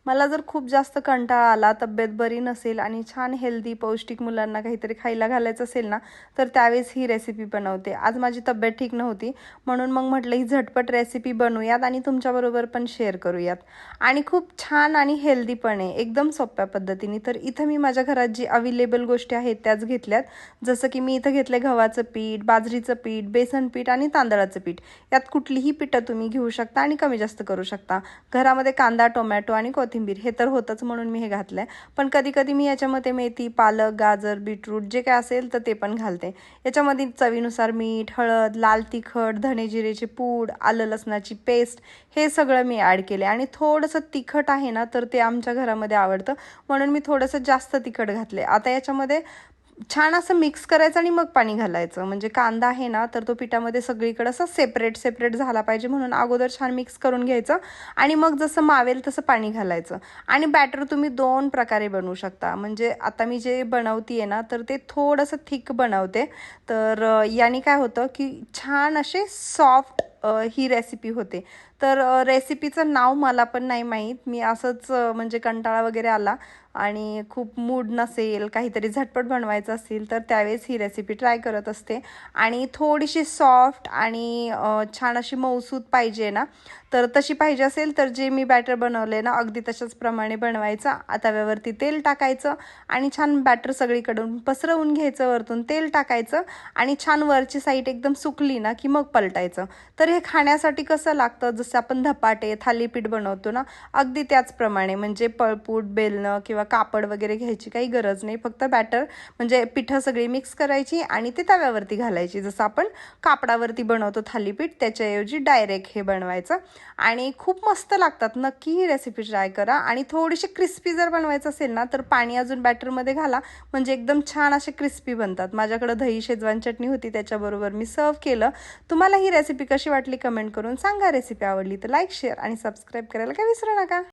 मला जर खूप जास्त कंटाळा आला, तब्येत बरी नसेल आणि छान हेल्दी पौष्टिक मुलांना काहीतरी खायला घालायचं असेल ना, तर त्यावेळेस ही रेसिपी बनवते. आज माझी तब्येत ठीक नव्हती, म्हणून मग म्हटलं ही झटपट रेसिपी बनवूयात आणि तुमच्याबरोबर पण शेअर करूयात. आणि खूप छान आणि हेल्दी पण आहे, एकदम सोप्या पद्धतीने. तर इथं मी माझ्या घरात जी अवेलेबल गोष्टी आहेत त्याच घेतल्यात. जसं की मी इथं घेतलं गव्हाचं पीठ, बाजरीचं पीठ, बेसन पीठ आणि तांदळाचं पीठ. यात कुठलीही पिठं तुम्ही घेऊ शकता आणि कमी जास्त करू शकता. घरामध्ये कांदा, टोमॅटो आणि कोथिंबीर हे तर होतच, म्हणून मी हे घातलंय. पण कधी कधी मी याच्यामध्ये मेथी, पालक, गाजर, बीटरूट जे काय असेल तर ते पण घालते. याच्यामध्ये चवीनुसार मीठ, हळद, लाल तिखट, धने जिरेची पूड, आलं लसणाची पेस्ट हे सगळं मी ॲड केले. आणि थोडंसं तिखट आहे ना, तर ते आमच्या घरामध्ये आवडतं, म्हणून मी थोडंसं जास्त तिखट घातले. आता याच्यामध्ये छान असं मिक्स करायचं आणि मग पाणी घालायचं. म्हणजे कांदा आहे ना, तर तो पिठामध्ये सगळीकडे असं सेपरेट सेपरेट झाला पाहिजे, म्हणून अगोदर छान मिक्स करून घ्यायचं आणि मग जसं मावेल तसं पाणी घालायचं. आणि बॅटर तुम्ही 2 प्रकारे बनवू शकता. म्हणजे आता मी जे बनवते आहे ना, तर ते थोडंसं थिक बनवते. तर याने काय होतं की छान असे सॉफ्ट ही रेसिपी होते. तर रेसिपीचं नाव मला पण नाही माहीत. मी असंच म्हणजे कंटाळा वगैरे आला आणि खूप मूड नसेल, काहीतरी झटपट बनवायचं असेल, तर त्यावेळेस ही रेसिपी ट्राय करत असते. आणि थोडीशी सॉफ्ट आणि छान अशी मऊसूत पाहिजे ना, तर तशी पाहिजे असेल तर जे मी बॅटर बनवले ना, अगदी तशाच प्रमाणे बनवायचं. तव्यावरती तेल टाकायचं आणि छान बॅटर सगळीकडून पसरवून घ्यायचं, वरतून तेल टाकायचं आणि छान वरची साईड एकदम सुकली ना की मग पलटायचं. तर हे खाण्यासाठी कसं लागतं, जसं आपण धपाटे, थालीपीठ बनवतो ना, अगदी त्याचप्रमाणे. म्हणजे पळपूट, बेलणं किंवा कापड वगैरे घ्यायची काही गरज नाही. फक्त बॅटर म्हणजे पिठं सगळी मिक्स करायची आणि ते तव्यावरती घालायची. जसं आपण कापडावरती बनवतो थालीपीठ, त्याच्याऐवजी डायरेक्ट हे बनवायचं आणि खूप मस्त लागतात. नक्की ही रेसिपी ट्राय करा. आणि थोडीशी क्रिस्पी जर बनवायचं असेल ना, तर पाणी अजून बॅटरमध्ये घाला, म्हणजे एकदम छान असे क्रिस्पी बनतात. माझ्याकडे दही शेजवान चटणी होती, त्याच्याबरोबर मी सर्व केलं. तुम्हाला ही रेसिपी कशी वाटली कमेंट करून सांगा. रेसिपी आवडली तर लाईक, शेअर आणि सबस्क्राईब करायला काही विसरू नका.